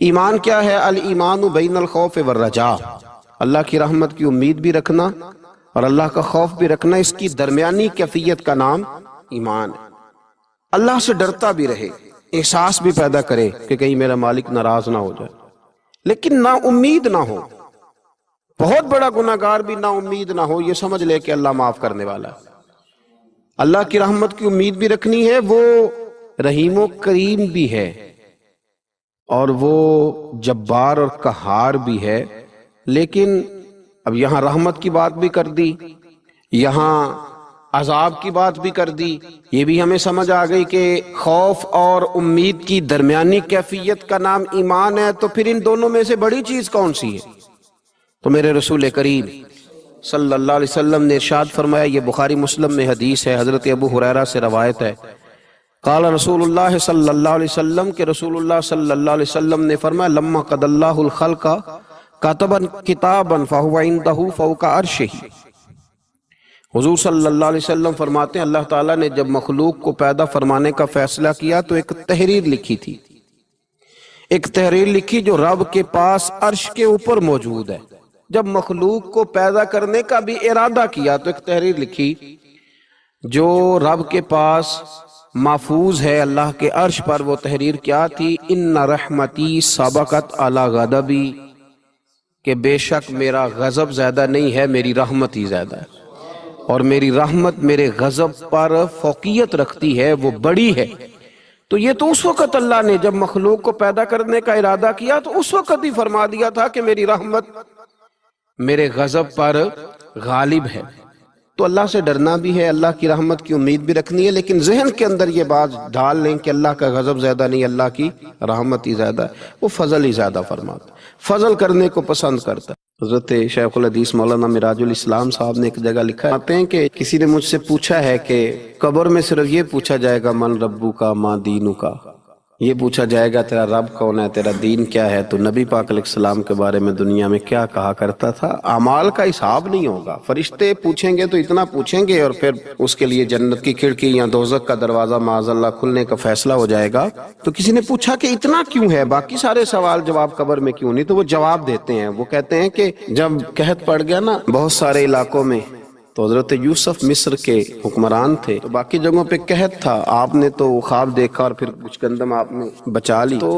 ایمان کیا ہے؟ الایمان بین الخوف والرجاء، اللہ کی رحمت کی امید بھی رکھنا اور اللہ کا خوف بھی رکھنا، اس کی درمیانی کیفیت کا نام ایمان ہے۔ اللہ سے ڈرتا بھی رہے، احساس بھی پیدا کرے کہ کہیں میرا مالک ناراض نہ ہو جائے، لیکن نا امید نہ ہو۔ بہت بڑا گناہگار بھی نا امید نہ ہو، یہ سمجھ لے کہ اللہ معاف کرنے والا ہے۔ اللہ کی رحمت کی امید بھی رکھنی ہے، وہ رحیم و کریم بھی ہے اور وہ جبار اور قہار بھی ہے، لیکن اب یہاں رحمت کی بات بھی کر دی، یہاں عذاب کی بات بھی کر دی۔ یہ بھی ہمیں سمجھ آ گئی کہ خوف اور امید کی درمیانی کیفیت کا نام ایمان ہے، تو پھر ان دونوں میں سے بڑی چیز کون سی ہے؟ تو میرے رسول کریم صلی اللہ علیہ وسلم نے ارشاد فرمایا، یہ بخاری مسلم میں حدیث ہے، حضرت ابو ہریرہ سے روایت ہے، قال رسول اللہ صلی اللہ علیہ وسلم کہ رسول اللہ صلی اللہ علیہ وسلم نے فرمایا، لما قضى اللہ الخلق کاتبا کتابا فہو عندہ فوق عرشہ۔ حضور صلی اللہ علیہ وسلم فرماتے ہیں، اللہ تعالیٰ نے جب مخلوق کو پیدا فرمانے کا فیصلہ کیا تو ایک تحریر لکھی تھی، ایک تحریر لکھی جو رب کے پاس عرش کے اوپر موجود ہے۔ جب مخلوق کو پیدا کرنے کا بھی ارادہ کیا تو ایک تحریر لکھی جو رب کے پاس محفوظ ہے اللہ کے عرش پر۔ وہ تحریر کیا تھی؟ ان رحمتی سبقت علی غضبی، کہ بے شک میرا غضب زیادہ نہیں ہے، میری رحمت ہی زیادہ ہے، اور میری رحمت میرے غضب پر فوقیت رکھتی ہے، وہ بڑی ہے۔ تو یہ تو اس وقت اللہ نے جب مخلوق کو پیدا کرنے کا ارادہ کیا تو اس وقت ہی فرما دیا تھا کہ میری رحمت میرے غضب پر غالب ہے۔ تو اللہ سے ڈرنا بھی ہے، اللہ کی رحمت کی امید بھی رکھنی ہے، لیکن ذہن کے اندر یہ بات ڈال لیں کہ اللہ کا غضب زیادہ نہیں، اللہ کی رحمت ہی زیادہ ہے، وہ فضل ہی زیادہ فرماتا، فضل کرنے کو پسند کرتا ہے۔ حضرت شیخ الحدیث مولانا معراج الاسلام صاحب نے ایک جگہ لکھا ہے کہ کسی نے مجھ سے پوچھا ہے کہ قبر میں صرف یہ پوچھا جائے گا من ربو کا ما دینو کا، یہ پوچھا جائے گا تیرا رب کون ہے، تیرا دین کیا ہے، تو نبی پاک علیہ السلام کے بارے میں دنیا میں کیا کہا کرتا تھا؟ اعمال کا حساب نہیں ہوگا، فرشتے پوچھیں گے تو اتنا پوچھیں گے اور پھر اس کے لیے جنت کی کھڑکی یا دوزخ کا دروازہ معاذ اللہ کھلنے کا فیصلہ ہو جائے گا۔ تو کسی نے پوچھا کہ اتنا کیوں ہے، باقی سارے سوال جواب قبر میں کیوں نہیں؟ تو وہ جواب دیتے ہیں، وہ کہتے ہیں کہ جب قحط پڑ گیا نا بہت سارے علاقوں میں، تو حضرت یوسف مصر کے حکمران تھے، تو باقی جگہوں پہ قحط تھا، آپ نے تو خواب دیکھا اور پھر کچھ گندم آپ نے بچا لی، تو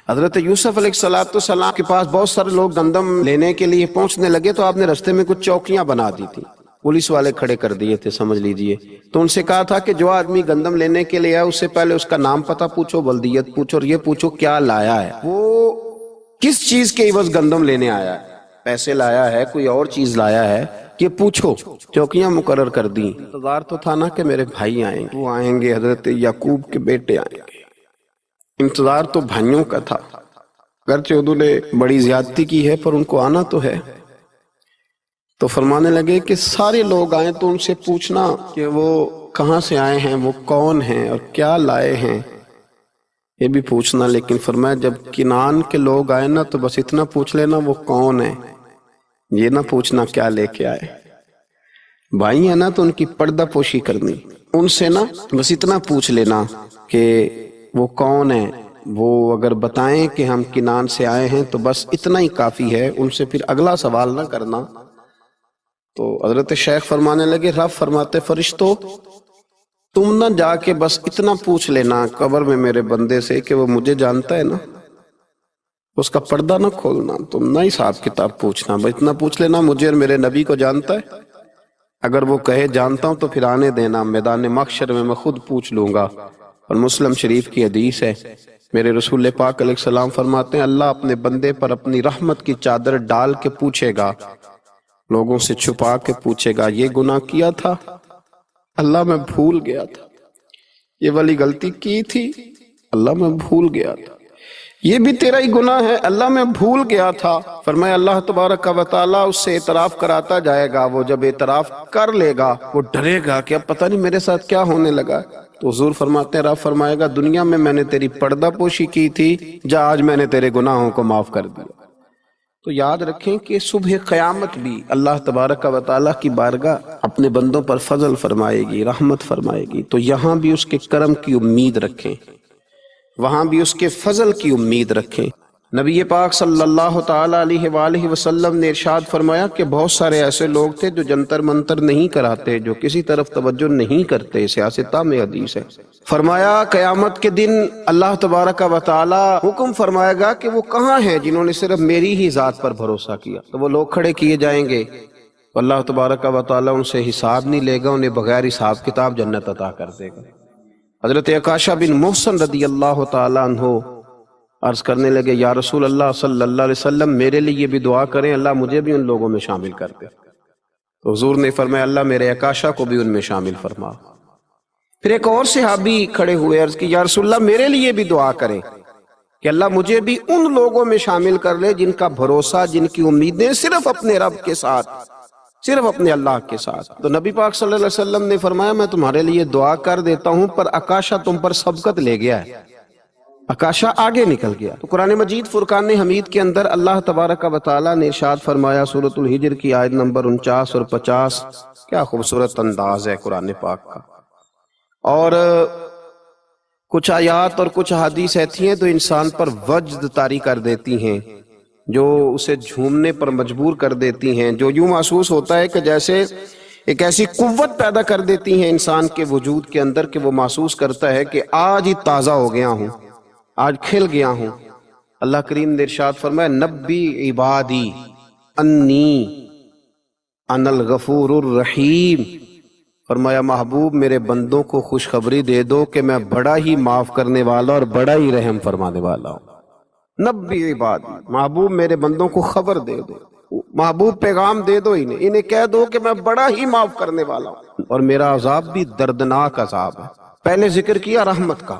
حضرت یوسف علیہ السلام کے پاس بہت سارے لوگ گندم لینے کے لیے پہنچنے لگے، تو آپ نے رستے میں کچھ چوکیاں بنا دی تھی، پولیس والے کھڑے کر دیے تھے سمجھ لیجئے۔ تو ان سے کہا تھا کہ جو آدمی گندم لینے کے لیے آیا اس سے پہلے اس کا نام پتہ پوچھو، بلدیت پوچھو، اور یہ پوچھو کیا لایا ہے، وہ کس چیز کے عوض گندم لینے آیا ہے، پیسے لایا ہے، کوئی اور چیز لایا ہے، یہ پوچھو۔ چوکیاں مقرر کر دیں۔ انتظار تو تھا نا کہ میرے بھائی آئیں گے، وہ آئیں گے، حضرت یعقوب کے بیٹے آئیں گے، انتظار تو بھائیوں کا تھا، اگرچہ انہوں نے بڑی زیادتی کی ہے پر ان کو آنا تو ہے۔ تو فرمانے لگے کہ سارے لوگ آئیں تو ان سے پوچھنا کہ وہ کہاں سے آئے ہیں، وہ کون ہیں اور کیا لائے ہیں، یہ بھی پوچھنا۔ لیکن فرمایا جب کنعان کے لوگ آئے نا تو بس اتنا پوچھ لینا وہ کون ہے، یہ نہ پوچھنا کیا لے کے آئے۔ بھائی ہیں نا تو ان کی پردہ پوشی کرنی، ان سے نا بس اتنا پوچھ لینا کہ وہ کون ہیں، وہ اگر بتائیں کہ ہم کنعان سے آئے ہیں تو بس اتنا ہی کافی ہے، ان سے پھر اگلا سوال نہ کرنا۔ تو حضرت شیخ فرمانے لگے، رب فرماتے فرشتو تم نہ جا کے بس اتنا پوچھ لینا قبر میں میرے بندے سے کہ وہ مجھے جانتا ہے نا، اس کا پردہ نہ کھولنا، تم نہ حساب کتاب پوچھنا، بس اتنا پوچھ لینا مجھے اور میرے نبی کو جانتا ہے، اگر وہ کہے جانتا ہوں تو پھر آنے دینا، میدان محشر میں خود پوچھ لوں گا۔ اور مسلم شریف کی حدیث ہے، میرے رسول پاک علیہ السلام فرماتے ہیں اللہ اپنے بندے پر اپنی رحمت کی چادر ڈال کے پوچھے گا، لوگوں سے چھپا کے پوچھے گا، یہ گناہ کیا تھا اللہ میں بھول گیا تھا، یہ والی غلطی کی تھی اللہ میں بھول گیا تھا، یہ بھی تیرا ہی گناہ ہے اللہ میں بھول گیا تھا۔ فرمایا اللہ تبارک و تعالیٰ اس سے اعتراف کراتا جائے گا، وہ جب اعتراف کر لے گا وہ ڈرے گا کہ اب پتہ نہیں میرے ساتھ کیا ہونے لگا۔ تو حضور فرماتے ہیں رب فرمائے گا دنیا میں نے تیری پردہ پوشی کی تھی، جا آج میں نے تیرے گناہوں کو معاف کر دیا۔ تو یاد رکھیں کہ صبح قیامت بھی اللہ تبارک و تعالیٰ کی بارگاہ اپنے بندوں پر فضل فرمائے گی، رحمت فرمائے گی، تو یہاں بھی اس کے کرم کی امید رکھیں۔ وہاں بھی اس کے فضل کی امید رکھیں۔ نبی پاک صلی اللہ تعالیٰ علیہ وآلہ وسلم نے ارشاد فرمایا کہ بہت سارے ایسے لوگ تھے جو جنتر منتر نہیں کراتے، جو کسی طرف توجہ نہیں کرتے، سیاستہ میں حدیث ہے۔ فرمایا قیامت کے دن اللہ تبارک و تعالیٰ حکم فرمائے گا کہ وہ کہاں ہیں جنہوں نے صرف میری ہی ذات پر بھروسہ کیا، تو وہ لوگ کھڑے کیے جائیں گے، اللہ تبارک و تعالیٰ ان سے حساب نہیں لے گا، انہیں بغیر حساب کتاب جنت عطا کر دے گا۔ حضرت عکاشہ بن محسن رضی اللہ تعالیٰ عنہ عرض کرنے لگے، یا رسول اللہ صلی اللہ علیہ وسلم میرے لیے بھی دعا کریں، اللہ مجھے بھی ان لوگوں میں شامل کر دے۔ تو حضور نے فرمایا اللہ میرے عکاشہ کو بھی ان میں شامل فرما۔ پھر ایک اور صحابی کھڑے ہوئے، عرض کی یا رسول اللہ میرے لیے بھی دعا کریں کہ اللہ مجھے بھی ان لوگوں میں شامل کر لے جن کا بھروسہ، جن کی امیدیں صرف اپنے رب کے ساتھ، صرف اپنے اللہ کے ساتھ۔ تو نبی پاک صلی اللہ علیہ وسلم نے فرمایا میں تمہارے لیے دعا کر دیتا ہوں، پر عکاشہ تم پر سبقت لے گیا ہے، عکاشہ آگے نکل گیا۔ تو قرآن مجید فرقان حمید کے اندر اللہ تبارک و تعالیٰ نے ارشاد فرمایا، سورۃ الحجر کی آیت نمبر 49 اور 50، کیا خوبصورت انداز ہے قرآن پاک کا۔ اور کچھ آیات اور کچھ حدیث ایسی ہیں تو انسان پر وجد طاری کر دیتی ہیں، جو اسے جھومنے پر مجبور کر دیتی ہیں، جو یوں محسوس ہوتا ہے کہ جیسے ایک ایسی قوت پیدا کر دیتی ہیں انسان کے وجود کے اندر کہ وہ محسوس کرتا ہے کہ آج ہی تازہ ہو گیا ہوں، آج کھل گیا ہوں۔ اللہ کریم نے ارشاد فرمایا نبی عبادی انی انا الغفور الرحیم، فرمایا محبوب میرے بندوں کو خوشخبری دے دو کہ میں بڑا ہی معاف کرنے والا اور بڑا ہی رحم فرمانے والا ہوں۔ نبی عبادی، محبوب میرے بندوں کو خبر دے دو، محبوب پیغام دے دو انہیں کہہ دو کہ میں بڑا ہی معاف کرنے والا ہوں، اور میرا عذاب بھی دردناک عذاب ہے۔ پہلے ذکر کیا رحمت کا،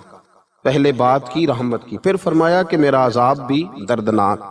پہلے بات کی رحمت کی، پھر فرمایا کہ میرا عذاب بھی دردناک۔